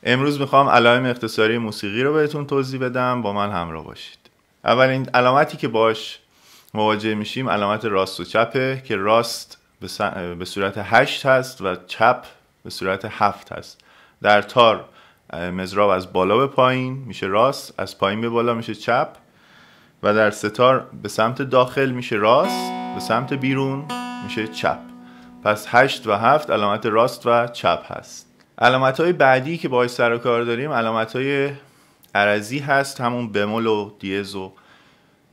امروز میخوام علائم اختصاری موسیقی رو بهتون توضیح بدم، با من همراه باشید. اولین علامتی که باش مواجه میشیم علامت راست و چپه که راست به صورت 8 هست و چپ به صورت 7 هست. در تار مضراب از بالا به پایین میشه راست، از پایین به بالا میشه چپ و در ستار به سمت داخل میشه راست، به سمت بیرون میشه چپ. پس 8 و 7 علامت راست و چپ هست. علامت‌های بعدی که باهاش سر و کار داریم علامت‌های عرضی هست، همون بمول و دیز و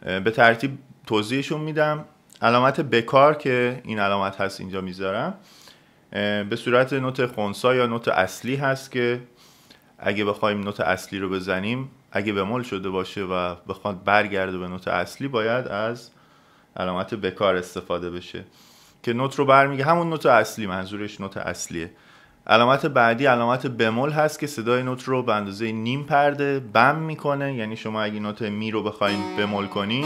به ترتیب توضیحشون میدم. علامت بکار که این علامت هست اینجا میذارم، به صورت نوت خنثی یا نوت اصلی هست که اگه بخوایم نوت اصلی رو بزنیم، اگه بمول شده باشه و بخواد برگرده به نوت اصلی، باید از علامت بکار استفاده بشه که نوت رو برمیگه همون نوت اصلی، منظورش نوت اصلیه. علامت بعدی علامت بمول هست که صدای نوت رو به اندازه نیم پرده بم میکنه. یعنی شما اگه نوت می رو بخواین بمول کنین،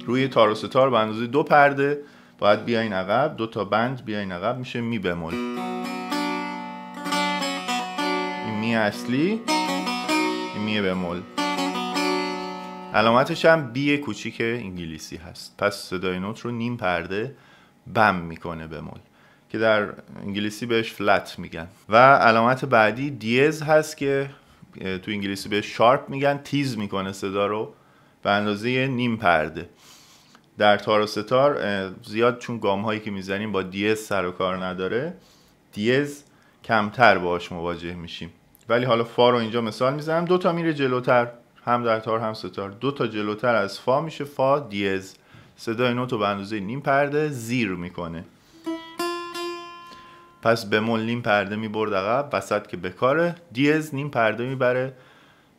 روی تار و ستار به اندازه 2 پرده باید بیاین عقب، 2 تا بند بیاین عقب، میشه می بمول. این می اصلی، این می بمول. علامتش هم بی کوچیک انگلیسی هست. پس صدای نوت رو نیم پرده بم میکنه بمول، که در انگلیسی بهش فلت میگن. و علامت بعدی دیز هست که تو انگلیسی بهش شارپ میگن، تیز میکنه صدا رو به اندازه نیم پرده. در تار و ستار زیاد چون گام هایی که میزنیم با دیز سر و کار نداره، دیز کمتر باهاش مواجه میشیم. ولی حالا فا رو اینجا مثال میزنم، 2 تا میره جلوتر، هم در تار هم ستار، 2 تا جلوتر از فا میشه فا دیز. صدای نوت رو به اندازه نیم پرده زیر میکنه. پس بمول نیم پرده میبرد عقب، وسط که بکاره، دیز نیم پرده میبره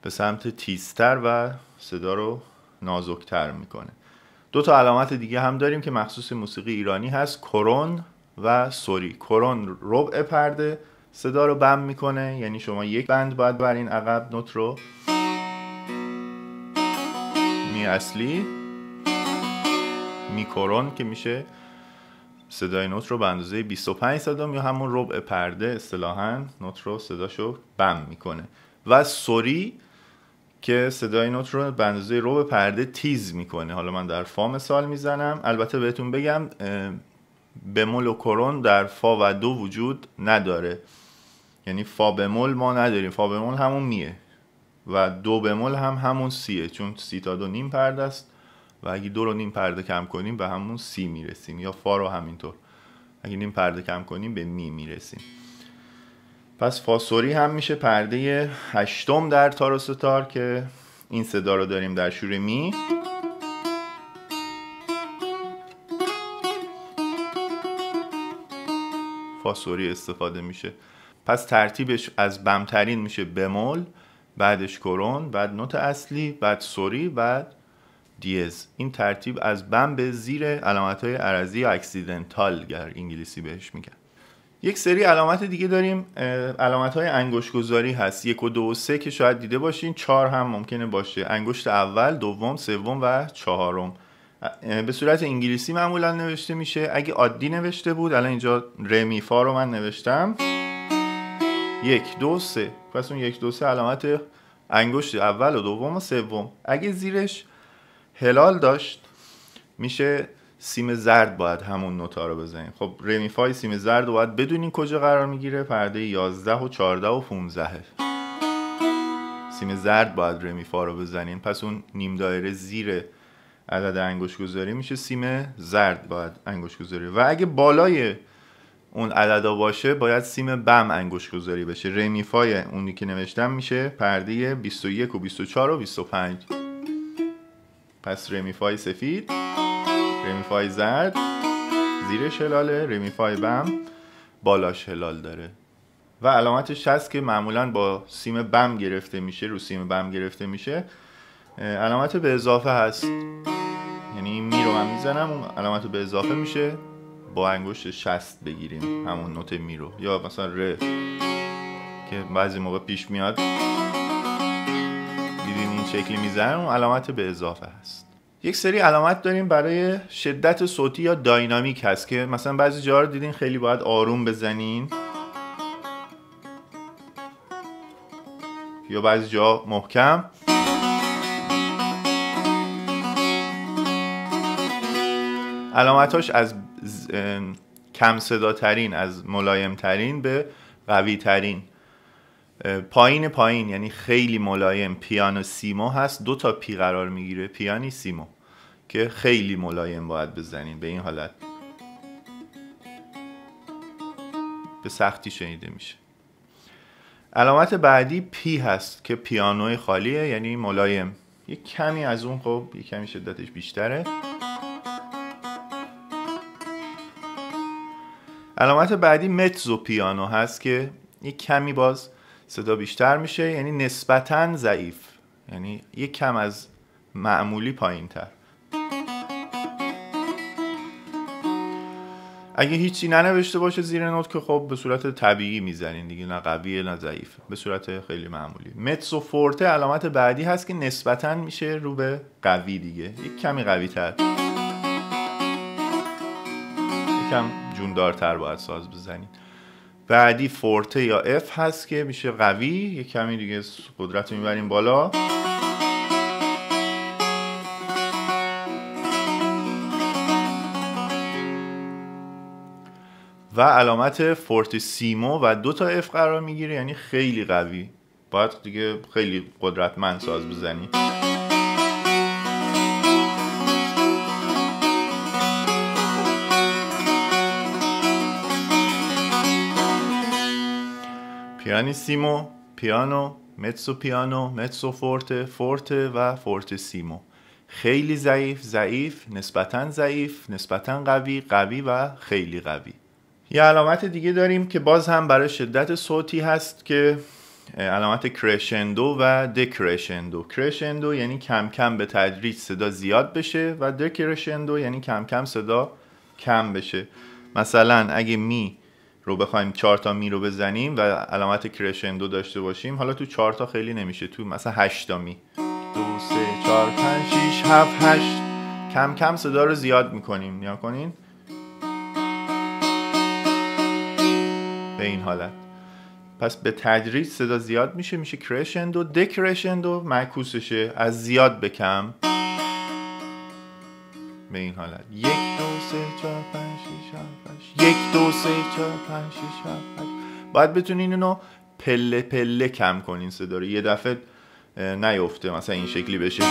به سمت تیزتر و صدا رو نازکتر میکنه. 2 تا علامت دیگه هم داریم که مخصوص موسیقی ایرانی هست، کرون و سوری. کرون ربع پرده صدا رو بم میکنه، یعنی شما یک بند باید برین عقب نوت رو. می اصلی، می کرون که میشه صدای نوت رو به اندازه 25 صدام یا همون ربع پرده اصطلاحاً نوت رو صداشو بم میکنه. و سوری که صدای نوت رو به اندازه ربع پرده تیز میکنه. حالا من در فا مثال میزنم. البته بهتون بگم بمول و کرون در فا و دو وجود نداره، یعنی فا بمول ما نداریم، فا بمول همون میه و دو بمول هم همون سیه، چون سی تا 2 نیم پرده است و اگه 2 رو نیم پرده کم کنیم به همون سی میرسیم، یا فا رو همینطور اگه نیم پرده کم کنیم به می میرسیم. پس فا سوری هم میشه پرده 8م در تار و ستار که این صدا رو داریم در شور می. فا سوری استفاده میشه. پس ترتیبش از بمترین میشه بمول، بعدش کرون، بعد نوت اصلی، بعد سوری، بعد دیز. این ترتیب از بم به زیر علامت‌های عرضی یا اکسیدنتال گر انگلیسی بهش میگن. یک سری علامت دیگه داریم، علامت‌های انگشت‌گذاری هست، 1 و 2 و 3 که شاید دیده باشین، 4 هم ممکنه باشه. انگشت اول، دوم، سوم و چهارم. به صورت انگلیسی معمولا نوشته میشه. اگه عادی نوشته بود، الان اینجا رمی فا رو من نوشتم 1 2 3، پس اون 1 2 3 علامت انگشت اول و دوم و سوم. اگه زیرش هلال داشت میشه سیم زرد، باید همون نوتا رو بزنیم. خب رمی فای سیم زرد رو باید بدونین کجا قرار میگیره، پرده 11 و 14 و 15. سیم زرد باید رمی فا رو بزنین، پس اون نیم دایره زیر عدد انگشت گذاری میشه سیم زرد باید انگشت گذاری. و اگه بالای اون عددا باشه باید سیم بم انگشت گذاری بشه. رمی فای اونی که نوشتم میشه پرده 21 و 24 و 25. پس رمی فای سفید، رمی فای زرد زیرش هلاله، رمی فای بم بالاش هلال داره. و علامتش هست که معمولا با سیم بم گرفته میشه، رو سیم بم گرفته میشه. علامت به اضافه هست، یعنی این می رو من میزنم، اون علامت به اضافه میشه، با انگشت شست بگیریم همون نوت می رو. یا مثلا ر که بعضی موقع پیش میاد دیدین این شکلی میزنم، اون علامت به اضافه هست. یک سری علامت داریم برای شدت صوتی یا داینامیک هست که مثلا بعضی جاها رو دیدین خیلی باید آروم بزنین، یا بعضی جا محکم. علامتاش از کم صدا ترین، از ملایم ترین به قوی ترین. پایین پایین یعنی خیلی ملایم پیانو سیمو هست، 2 تا پی قرار میگیره، پیانی سیمو، که خیلی ملایم باید بزنین. به این حالت به سختی شنیده میشه. علامت بعدی پی هست که پیانوی خالیه، یعنی ملایم، یک کمی از اون، خب یک کمی شدتش بیشتره. علامت بعدی متزو پیانو هست که یک کمی باز صدا بیشتر میشه، یعنی نسبتاً ضعیف، یعنی یک کم از معمولی پایین تر. اگه هیچی ننوشته باشه زیر نوت که خب به صورت طبیعی میزنین دیگه، نه قویه نه ضعیفه، به صورت خیلی معمولی. متزو فورته علامت بعدی هست که نسبتاً میشه رو به قوی دیگه، یک کمی قوی تر، یکم جوندارتر باید ساز بزنید. بعدی فورته یا اف هست که میشه قوی، یک کمی دیگه قدرت رو میبریم بالا. و علامت فورتیسیمو و 2 تا اف قرار میگیره، یعنی خیلی قوی، باید دیگه خیلی قدرتمند ساز بزنی. پیانیسیمو، پیانو، متسو پیانو، متسو فورته، فورته و فورتیسیمو. خیلی ضعیف، ضعیف، نسبتاً ضعیف، نسبتاً قوی، قوی و خیلی قوی. یه علامت دیگه داریم که باز هم برای شدت صوتی هست که علامت کرشندو و دکرشندو. کرشندو یعنی کم کم به تدریج صدا زیاد بشه و دکرشندو یعنی کم کم صدا کم بشه. مثلا اگه می رو بخوایم 4 تا می رو بزنیم و علامت کرشندو داشته باشیم، حالا تو 4 تا خیلی نمیشه، تو مثلا 8 تا می، 2 3 4 5 6 7 8 کم کم صدا رو زیاد میکنیم. نیا کنین به این حالت. پس به تدریج صدا زیاد میشه، میشه کرشندو. دکرشندو معکوسشه، از زیاد به کم به این حالت. 1 2 3 4 5 6 7 8 1 2 3 4 5 6 7 8. باید بتونین اینو پله پله کم کنین صدا رو، یه دفعه نیفته مثلا این شکلی بشه،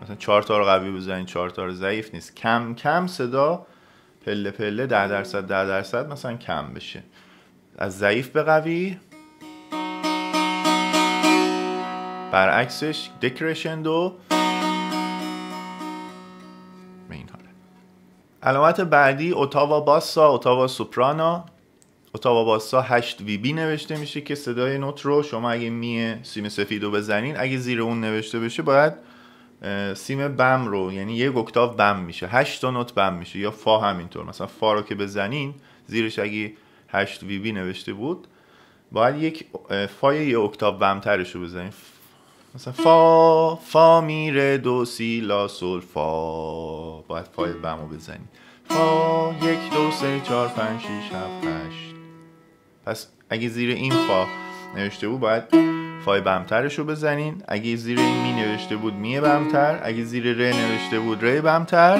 مثلا 4 تا رو قوی بزنین 4 تا رو ضعیف نیست. کم کم صدا پله پله 10% مثلا کم بشه، از ضعیف به قوی. برعکسش دکرشندو به این حاله. علامت بعدی اوتاوا باسا، اوتاوا سوپرانا. اوتاوا باسا 8 وی بی نوشته میشه که صدای نوت رو شما اگه می سیم سفیدو بزنین، اگه زیر اون نوشته بشه باید سیم بم رو، یعنی 1 اکتاو بم میشه، 8 تا نوت بم میشه. یا فا همینطور، مثلا فا رو که بزنین زیرش اگه 8 وی بی نوشته بود باید یک فای 1 اکتاو بم ترش رو بزنین، مثلا فا می ره دو سی لا سول فا، باید فای بم رو بزنین. فا 1 2 3 4 5 6 7 8. پس اگه زیر این فا نوشته بود باید فای بمترش رو بزنین، اگه زیر این می نوشته بود می بمتر، اگه زیر ر نوشته بود ر بمتر،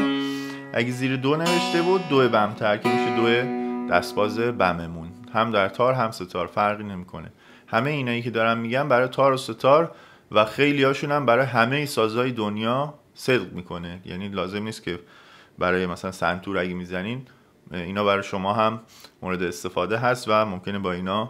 اگه زیر دو نوشته بود دو بمتر که میشه دو دستباز بممون. هم در تار هم ستار فرقی نمیکنه. همه اینایی که دارم میگم برای تار و ستار و خیلی هاشون هم برای همه سازهای دنیا صدق میکنه، یعنی لازم نیست که برای مثلا سنتور اگه میزنین اینا برای شما هم مورد استفاده هست و ممکنه با اینا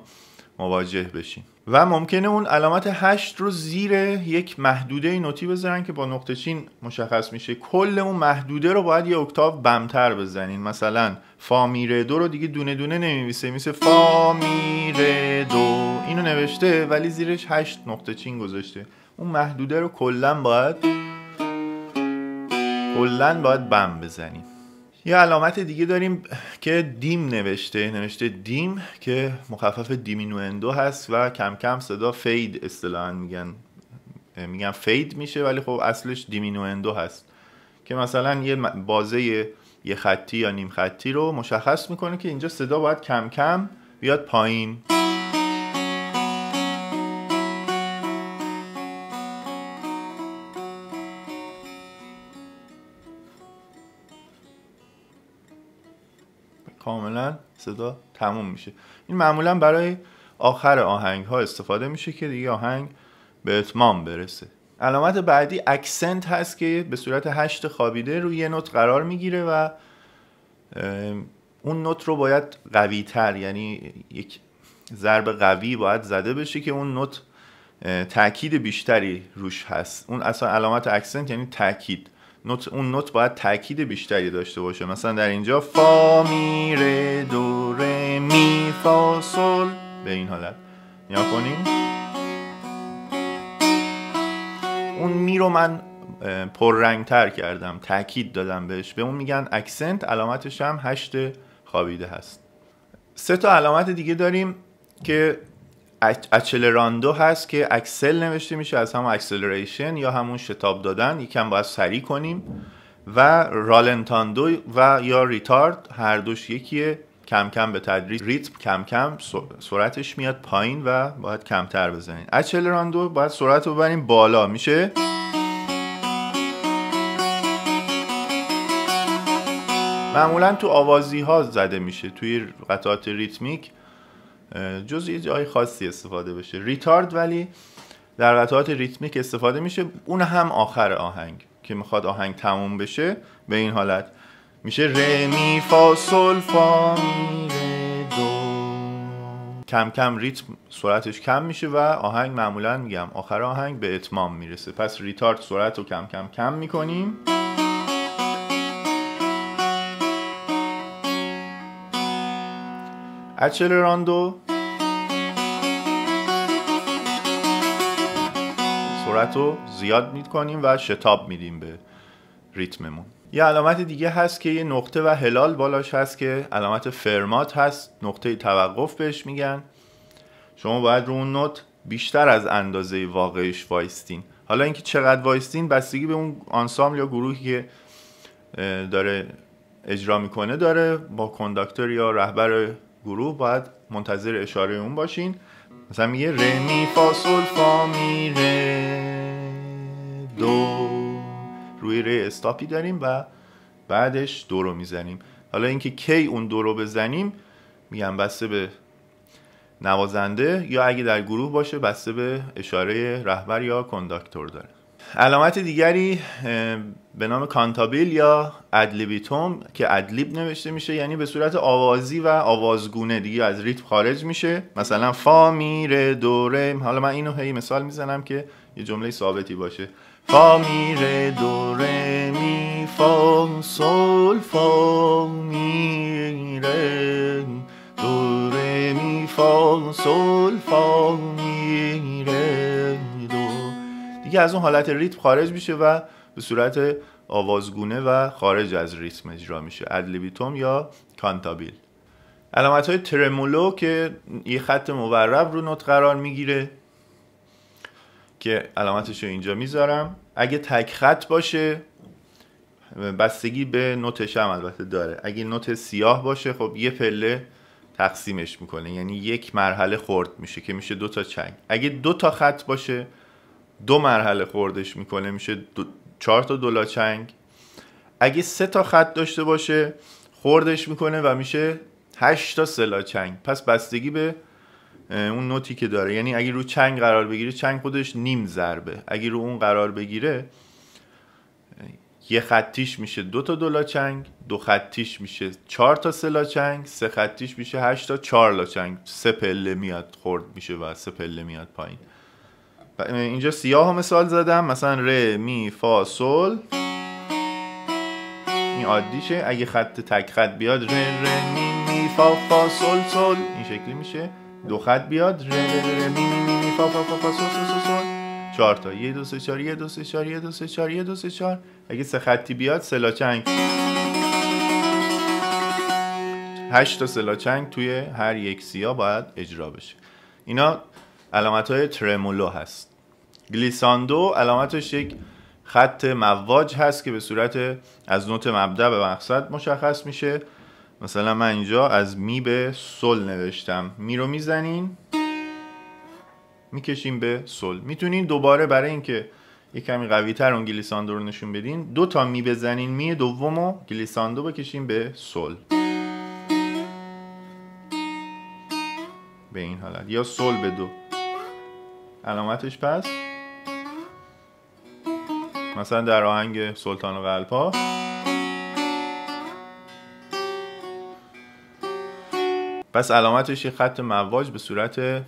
مواجه بشین. و ممکنه اون علامت 8 رو زیر یک محدوده نوتی بذارن که با نقطه چین مشخص میشه. کل اون محدوده رو باید 1 اکتاو بمتر بزنین. مثلا فا می ره دو رو دیگه دونه دونه نمیویسه، میشه فا می ره دو، اینو نوشته ولی زیرش 8 نقطه چین گذاشته. اون محدوده رو کلا باید بم بزنیم. یه علامت دیگه داریم که دیم نوشته دیم که مخفف دیمینوئندو هست و کم کم صدا فید اصطلاحاً میگن فید میشه، ولی خب اصلش دیمینوئندو هست که مثلا یه بازه یه خطی یا نیم خطی رو مشخص میکنه که اینجا صدا باید کم کم بیاد پایین. صدا تموم میشه. این معمولا برای آخر آهنگ ها استفاده میشه که دیگه آهنگ به اتمام برسه. علامت بعدی اکسنت هست که به صورت 8 خوابیده روی یه نوت قرار میگیره و اون نوت رو باید قوی تر، یعنی یک ضرب قوی باید زده بشه که اون نوت تأکید بیشتری روش هست. اون اصلا علامت اکسنت یعنی تأکید. اون نوت باید تأکید بیشتری داشته باشه. مثلا در اینجا فا می ره دو ره می فا سل، به این حالت نیا کنیم. اون می رو من پررنگ تر کردم، تأکید دادم بهش، به اون میگن اکسنت. علامتش هم 8 خوابیده هست. 3 تا علامت دیگه داریم که اچلراندو هست که اکسل نوشته میشه از همون اکسلریشن یا همون شتاب دادن، یکم باید سریع کنیم، و رالنتاندو و یا ریتارد، هر دوش یکیه، کم کم به تدریج، ریتم کم کم سرعتش میاد پایین و باید کمتر بزنین. اچلراندو باید سرعت رو ببریم بالا، میشه معمولا تو آوازی ها زده میشه، توی قطعات ریتمیک جز یه جای خاصی استفاده بشه. ریتارد ولی در قطعات ریتمیک استفاده میشه، اون هم آخر آهنگ که میخواد آهنگ تموم بشه. به این حالت میشه ره می فا سل فا می ره دو. کم کم ریتم سرعتش کم میشه و آهنگ معمولا میگم آخر آهنگ به اتمام میرسه. پس ریتارد سرعت رو کم کم کم میکنیم. اچلراندو سرعت رو زیاد میکنیم و شتاب میدیم به ریتممون. یه علامت دیگه هست که یه نقطه و هلال بالاش هست که علامت فرمات هست، نقطه توقف بهش میگن. شما باید رو اون نوت بیشتر از اندازه واقعیش وایستین. حالا اینکه چقدر وایستین بستگی به اون آنسامبل یا گروهی که داره اجرا میکنه داره. با کنداکتور یا رهبر گروه باید منتظر اشاره اون باشین. مثلا میگه ره می فا سل فا می ره دو، روی ره استاپی داریم و بعدش دو رو میزنیم. حالا اینکه کی اون دو رو بزنیم میگم بسته به نوازنده یا اگه در گروه باشه بسته به اشاره رهبر یا کنداکتور داره. علامت دیگری به نام کانتابیل یا ادلیبیتوم که ادلیب نوشته میشه، یعنی به صورت آوازی و آوازگونه دیگه از ریتم خارج میشه. مثلا فا می ره دو ره. حالا من اینو هی مثال میزنم که یه جمله ثابتی باشه. فا می ره دو ره می فا سل فا می ره دو ره می فا سل فا می ره دو. دیگه از اون حالت ریتم خارج میشه و به صورت آوازگونه و خارج از ریتم اجرا میشه. ادلیبیتوم یا کانتابیل. علامت های ترمولو که یه خط مورب رو نوت قرار میگیره که علامتش رو اینجا میذارم. اگه تک خط باشه بستگی به نوتش هم البته داره. اگه نوت سیاه باشه خب یه پله تقسیمش میکنه، یعنی یک مرحله خرد میشه که میشه 2 تا چنگ. اگه 2 تا خط باشه 2 مرحله خوردش میکنه، میشه 4 تا دولا چنگ. اگه 3 تا خط داشته باشه خوردش میکنه و میشه 8 تا سلا چنگ. پس بستگی به اون نوتی که داره، یعنی اگه رو چنگ قرار بگیره چنگ خودش نیم ضربه، اگه رو اون قرار بگیره یه خطیش میشه 2 تا دولا چنگ، 2 خطیش میشه 4 تا سلا چنگ، 3 خطیش میشه 8 تا 4 لا چنگ. 3 پله میاد خورد میشه و 3 پله میاد پایین. اینجا سیاه ها مثال زدم، مثلا ره می فا سل، این عادیشه. اگه خط تک خط بیاد ره می فا فا سل سل، این شکلی میشه. 2 خط بیاد ره می فا فا فا سل سل سل. 4 تا 1 2 3 4 1 2 3 4 1 2 3 4 1 2 3 4. اگه 3 خطی بیاد سلا چنگ، 8 تا سلا چنگ توی هر یک سیاه باید اجرا بشه. اینا علامت های ترمولو هست. گلیساندو علامتش یک خط مواج هست که به صورت از نوت مبدأ به مقصد مشخص میشه. مثلا من اینجا از می به سل نوشتم، می رو میزنین میکشیم به سل. میتونین دوباره برای اینکه یک کمی قوی تر اون گلیساندو رو نشون بدین 2 تا می بزنین، می دومو گلیساندو بکشیم به سل. به این حالت، یا سل به دو. علامتش پس مثلا در آهنگ سلطان و قلب‌ها پس علامتش یه خط مواج به صورت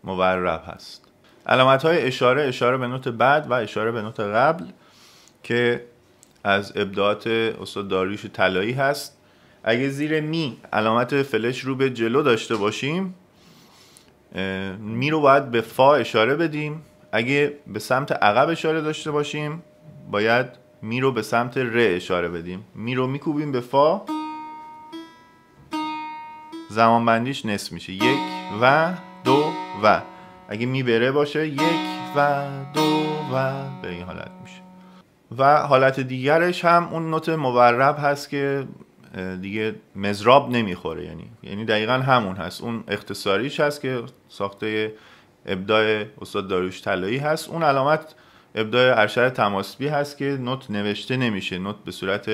مورب هست. علامت‌های اشاره به نوت بعد و اشاره به نوت قبل که از ابداعات استاد داریوش طلایی هست. اگه زیر می علامت فلش رو به جلو داشته باشیم، می رو باید به فا اشاره بدیم. اگه به سمت عقب اشاره داشته باشیم باید می رو به سمت ر اشاره بدیم. می رو میکوبیم به فا، زمان بندیش نصف میشه، 1 و 2 و. اگه می بره باشه 1 و 2 و به این حالت میشه. و حالت دیگرش هم اون نوت مورب هست که دیگه مضراب نمیخوره، یعنی دقیقا همون هست. اون اختصاریش هست که ساخته ابداع استاد داریوش طلایی هست. اون علامت ابداع ارشد تماسبی هست که نوت نوشته نمیشه، نوت به صورت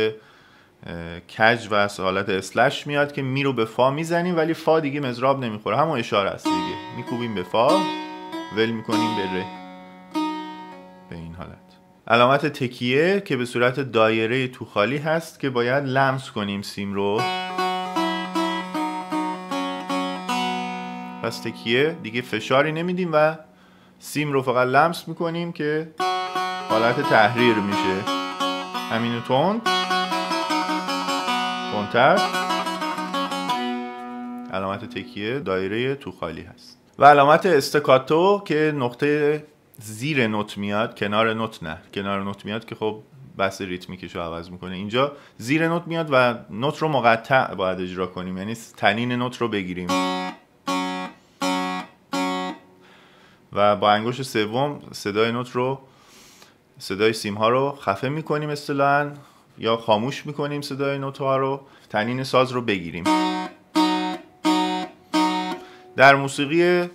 کج و حالت اسلش میاد که می رو به فا میزنیم ولی فا دیگه مضراب نمیخوره، همون اشاره است دیگه. میکوبیم به فا، ول میکنیم به ر، به این حالت. علامت تکیه که به صورت دایره تو خالی هست که باید لمس کنیم سیم رو. پس تکیه دیگه فشاری نمیدیم و سیم رو فقط لمس میکنیم که حالت تحریر میشه. همینو تندتر. علامت تکیه دایره تو خالی هست. و علامت استکاتو که نقطه زیر نوت میاد، کنار نوت نه، کنار نوت میاد که خب بحث ریتمیکش رو عوض میکنه. اینجا زیر نوت میاد و نوت رو مقطع باید اجرا کنیم، یعنی تنین نوت رو بگیریم و با انگشت سوم صدای نوت رو، صدای سیم ها رو خفه میکنیم اصطلاحاً، یا خاموش میکنیم صدای نوت ها رو، تنین ساز رو بگیریم. در موسیقی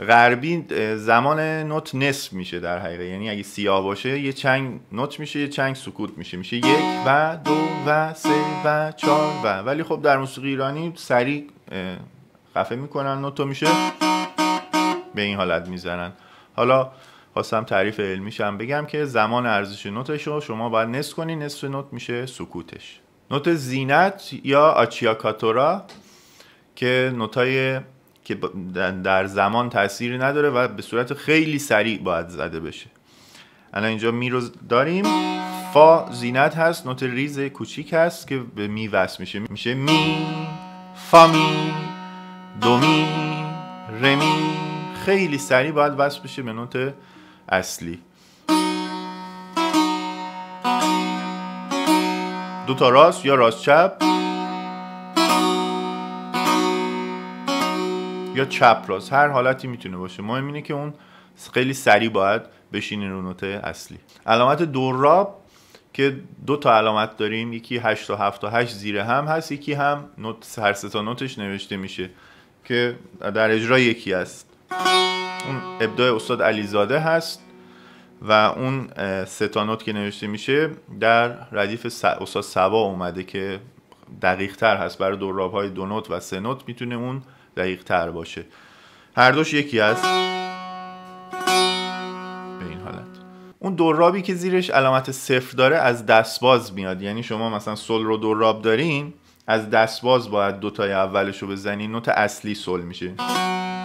غربی زمان نوت نصف میشه در حقیقت، یعنی اگه سیاه باشه یه چنگ نوت میشه، یه چنگ سکوت میشه 1 و 2 و 3 و 4 ولی خب در موسیقی ایرانی سریع خفه میکنن نوتو، میشه به این حالت میزنن. حالا خواستم تعریف علمیش هم بگم که زمان ارزش نوتش رو شما باید نصف کنی، نصف نوت میشه سکوتش. نوت زینت یا آچیاکاتورا که نوتای که در زمان تأثیری نداره و به صورت خیلی سریع باید زده بشه. الان اینجا می رو داریم، فا زینت هست، نوت ریز کوچیک هست که به می وصل میشه می، فا می، دو می، ر می. خیلی سریع باید وصل بشه به نوت اصلی. 2 تا راست یا راست چپ یا چپ راست، هر حالتی میتونه باشه، مهم اینه که اون خیلی سریع باید بشینه رو نوت اصلی. علامت دوراب که 2 تا علامت داریم، یکی 8 تا 7 تا 8 زیر هم هست، یکی هم نوت هر 3 تا نوتش نوشته میشه که در اجرا یکی است. اون ابداع استاد علیزاده هست و اون 3 تا نوت که نوشته میشه در ردیف استاد صبا اومده که دقیق تر هست. برای دوراب های 2 نوت و 3 نوت میتونه اون دقیق تر باشه، هر دوش یکی هست به این حالت. اون دورابی که زیرش علامت 0 داره از دستباز میاد، یعنی شما مثلا سل رو دوراب دارین، از دستباز باید 2 تای اولش رو بزنین، نوت اصلی سل میشه.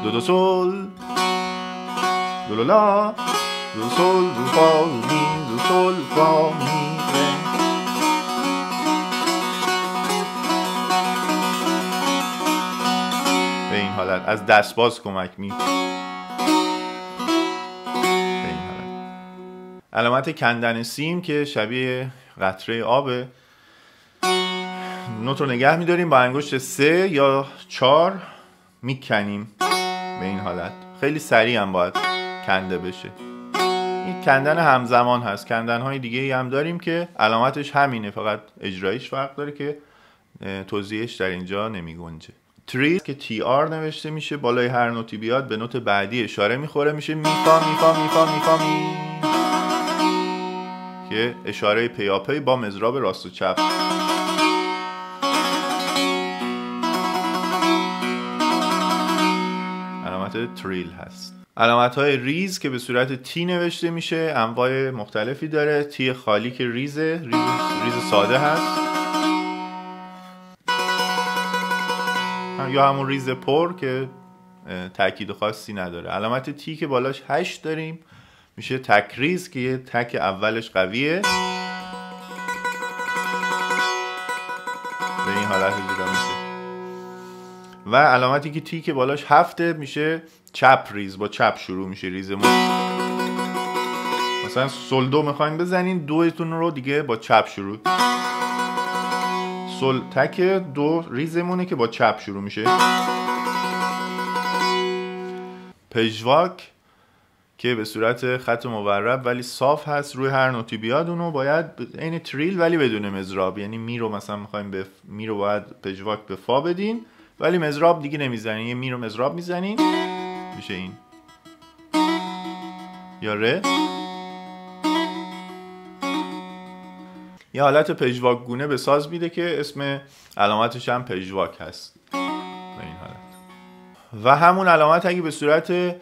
2 دو سل، دو لا، دو سل، دو فا، می، دو سل، فا، می، به این حالت از دستباز کمک می. به این حالت. علامت کندن سیم که شبیه قطره آبه، نوت رو نگه میداریم با انگشت 3 یا 4 میکنیم به این حالت. خیلی سریع هم باید کنده بشه. این کندن همزمان هست. کندن های دیگه هم داریم که علامتش همینه، فقط اجرایش فرق داره که توضیحش در اینجا نمی گنجه. تری که تی آر نوشته میشه، بالای هر نوتی بیاد به نوت بعدی اشاره میخوره، میشه می فا می فا می فا می فا می، که اشاره پیاپی با مضراب راست و چپ. علامت تریل هست. علامت های ریز که به صورت تی نوشته میشه انواع مختلفی داره. تی خالی که ریز ساده هست، یا همون ریز پر که تاکید خاصی نداره. علامت تی که بالاش 8 داریم میشه تک ریز که یه تک اولش قویه، به این حالت اجرا میشه. و علامتی که تی که بالاش 7 میشه چپ ریز، با چپ شروع میشه ریزمون. مثلا سل دو میخواین بزنین، دوتون رو دیگه با چپ شروع. سل تک دو ریزمونه که با چپ شروع میشه. پژواک که به صورت خط مورب ولی صاف هست، روی هر نوتی بیاد اونو باید این تریل ولی بدون مضراب، یعنی می رو مثلا میخوایم به می رو باید پژواک به فا بدین ولی مضراب دیگه نمیزنین، یه می رو مضراب میزنین میشه این. یا ره. یه حالت پژواک گونه به ساز میده که اسم علامتش هم پژواک هست به این حالت. و همون علامت اگه به صورت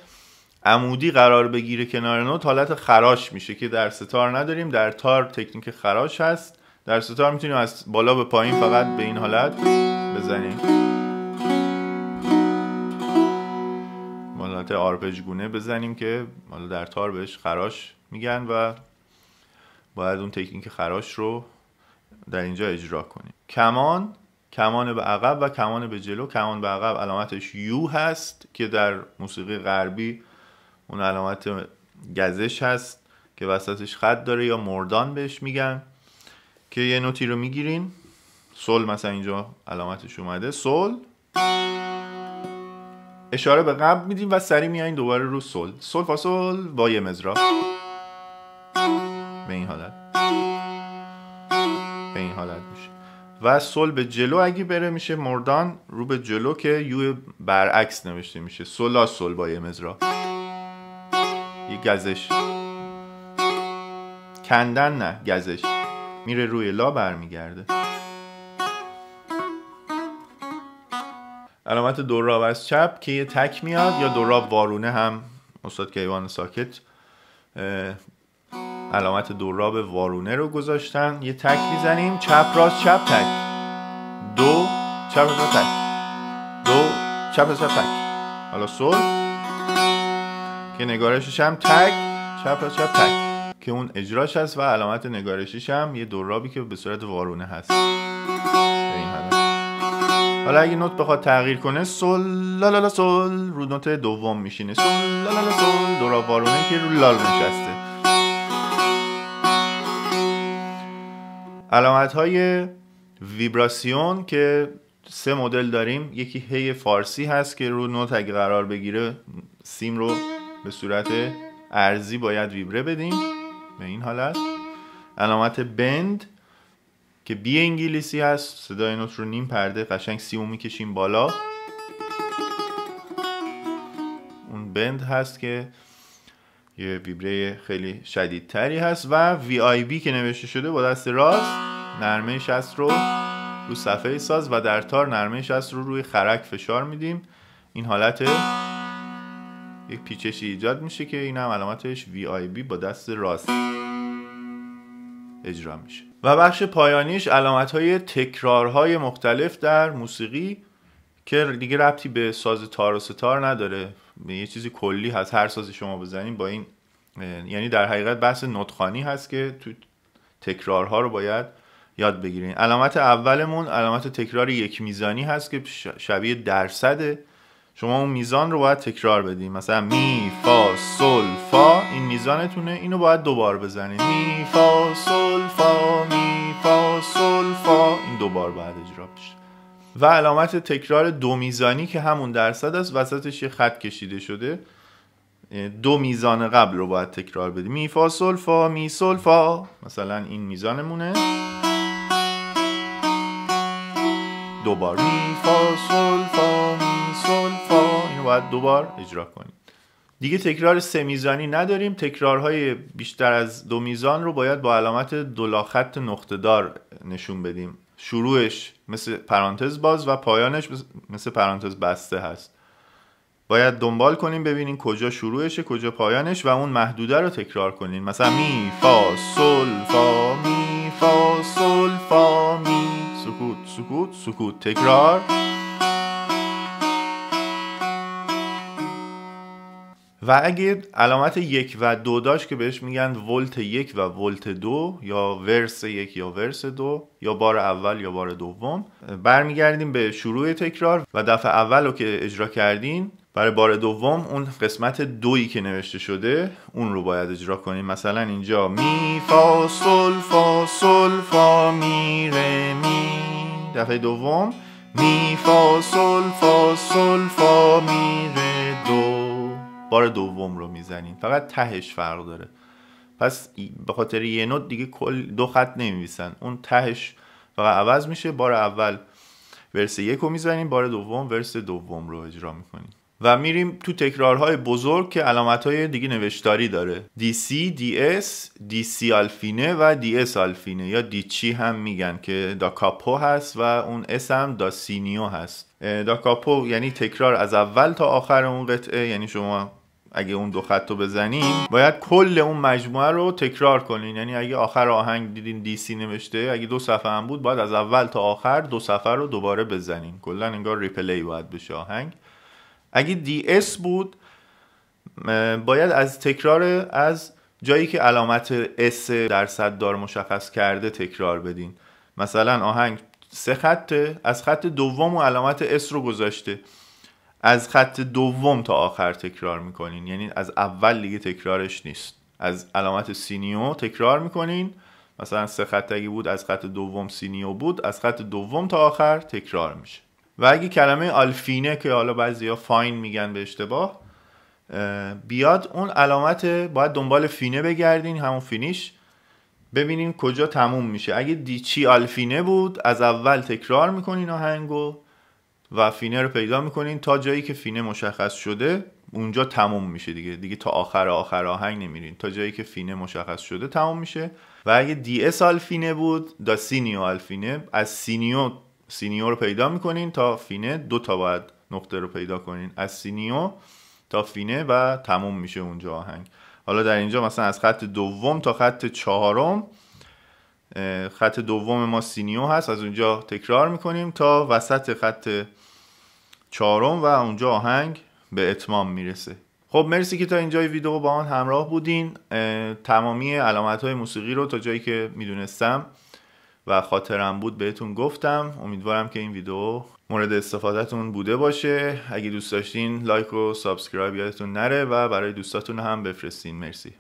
عمودی قرار بگیره کنار نوت حالت خراش میشه که در ستار نداریم. در تار تکنیک خراش هست، در ستار میتونیم از بالا به پایین فقط به این حالت بزنیم، حالت آرپژ گونه بزنیم که حالا در تار بهش خراش میگن و باید اون تکنیک خراش رو در اینجا اجرا کنیم. کمان به عقب و کمان به جلو. کمان به عقب علامتش یو هست که در موسیقی غربی اون علامت گزش هست که وسطش خط داره یا مردان بهش میگن، که یه نوتی رو میگیرین. سول مثلا اینجا علامتش اومده سول، اشاره به قبل میدیم و سری میایین دوباره رو سول. سول فا سول با یه مضرب به این حالت میشه. و سول به جلو اگه بره میشه مردان رو به جلو که یو برعکس نوشته میشه. سول لا سول با یه مضرب، یه گزش. کندن نه، گزش میره روی لا برمیگرده. علامت دوراب از چپ که یه تک میاد، یا دوراب وارونه هم استاد کیوان ساکت علامت دوراب وارونه رو گذاشتن. یه تک میزنیم چپ راست چپ تک، دو چپ راست تک، دو چپ راست تک. حالا سول که نگارشش هم تک چپ راست چپ تک که اون اجراش هست و علامت نگارشش هم یه دورابی که به صورت وارونه هست به این حالت. حالا اگه نوت بخواد تغییر کنه سول لا لا لا سول رو نوت دوم میشینه. سول لا لا لا سول دوراب وارونه که رو لال نشسته. علامت های ویبراسیون که 3 مدل داریم. یکی هی فارسی هست که رو نوت اگه قرار بگیره سیم رو به صورت ارزی باید ویبره بدیم به این حالت. علامت بند که بی انگلیسی هست، صدای نوت رو نیم پرده قشنگ سیمو میکشیم بالا، اون بند هست که یه ویبره خیلی شدیدتری هست. و وی آی بی که نوشته شده با دست راست نرمه 60 رو رو صفحه ساز و در تار نرمه 60 رو روی خرک فشار میدیم. این حالت یک پیچشی ایجاد میشه که این هم علامتش وی آی بی با دست راست اجرا میشه. و بخش پایانیش علامت‌های تکرارهای مختلف در موسیقی که دیگه ربطی به ساز تار و ستار نداره، یه چیزی کلی هست. هر سازی شما بزنین با این، یعنی در حقیقت بحث نوت‌خوانی هست که تو تکرارها رو باید یاد بگیرین. علامت اولمون علامت تکرار یک میزانی هست که شبیه درصده. شما اون میزان رو باید تکرار بدین، مثلا می فا سول فا این میزانتونه، اینو باید دوبار بزنین. می فا سول فا می فا سول فا این دوبار باید اجرا بشه. و علامت تکرار دو میزانی که همون درصد است، وسطش یه خط کشیده شده، 2 میزان قبل رو باید تکرار بدیم. می فا سول فا می سول فا، مثلا این میزانمونه، دوبار می فا سول فا می سول فا، اینو باید دوبار اجرا کنیم. دیگه تکرار 3 میزانی نداریم. تکرارهای بیشتر از 2 میزان رو باید با علامت دولاخط نقطه دار نشون بدیم. شروعش مثل پرانتز باز و پایانش مثل پرانتز بسته هست. باید دنبال کنین ببینین کجا شروعشه کجا پایانش و اون محدوده رو تکرار کنین. مثلا می فا سل فا می فا سل فا می، سکوت سکوت سکوت، تکرار. و اگه علامت 1 و 2 داشت که بهش میگن ولت 1 و ولت 2 یا ورس 1 یا ورس 2 یا بار اول یا بار دوم، برمیگردیم به شروع تکرار و دفعه اول رو که اجرا کردین برای بار دوم اون قسمت 2 که نوشته شده اون رو باید اجرا کنیم. مثلا اینجا می فا سل فا می ره می، دفعه دوم می فا سل فا می ره دو، بار دوم رو میزنین، فقط تهش فرق داره. پس به خاطر یه نوت دیگه کل 2 خط نمیویسن، اون تهش فقط عوض میشه. بار اول ورس 1 رو میزنین، بار دوم ورس دوم رو اجرا میکنین و میریم تو تکرارهای بزرگ که علامتهای دیگه نوشتاری داره. دی سی، دی اس، دی سی آلفینه و دی اس آلفینه یا دی چی هم میگن که دا کاپو هست و اون اس هم دا سینیو هست. دا کاپو یعنی تکرار از اول تا آخر اون قطعه، یعنی شما اگه اون 2 خط رو بزنین باید کل اون مجموعه رو تکرار کنین. یعنی اگه آخر آهنگ دیدین دی سی نوشته، اگه 2 صفحه هم بود باید از اول تا آخر 2 صفحه رو دوباره بزنین، کلا انگار ریپلی باید بشه آهنگ. اگه دی اس بود باید از تکرار از جایی که علامت اس درصد دار مشخص کرده تکرار بدین. مثلا آهنگ 3 خطه، از خط دوم و علامت اس رو گذاشته، از خط دوم تا آخر تکرار میکنین، یعنی از اول دیگه تکرارش نیست، از علامت سینیو تکرار میکنین. مثلا 3 خط اگه بود از خط دوم سینیو بود، از خط دوم تا آخر تکرار میشه. و اگه کلمه آلفینه که حالا بعضیا فاین میگن به اشتباه بیاد، اون علامت باید دنبال فینه بگردین، همون فینیش ببینین کجا تموم میشه. اگه دیچی آلفینه بود از اول تکرار میکنین آهنگو و فینه رو پیدا میکنین تا جایی که فینه مشخص شده اونجا تموم میشه دیگه تا آخر آهنگ نمیرین، تا جایی که فینه مشخص شده تموم میشه. و اگه دی اس آلفینه بود دا سینیو آلفینه، از سینیو رو پیدا میکنین تا فینه 2 تا باید نقطه رو پیدا کنین، از سینیو تا فینه و تموم میشه اونجا آهنگ. حالا در اینجا مثلا از خط دوم تا خط 4م، خط دوم ما سینیو هست، از اونجا تکرار میکنیم تا وسط خط 4م و اونجا آهنگ به اتمام میرسه. خب مرسی که تا اینجای ویدیو با من همراه بودین. تمامی علامت‌های موسیقی رو تا جایی که میدونستم و خاطرم بود بهتون گفتم. امیدوارم که این ویدیو مورد استفادهتون بوده باشه. اگه دوست داشتین لایک و سابسکرایب یادتون نره و برای دوستاتون هم بفرستین. مرسی.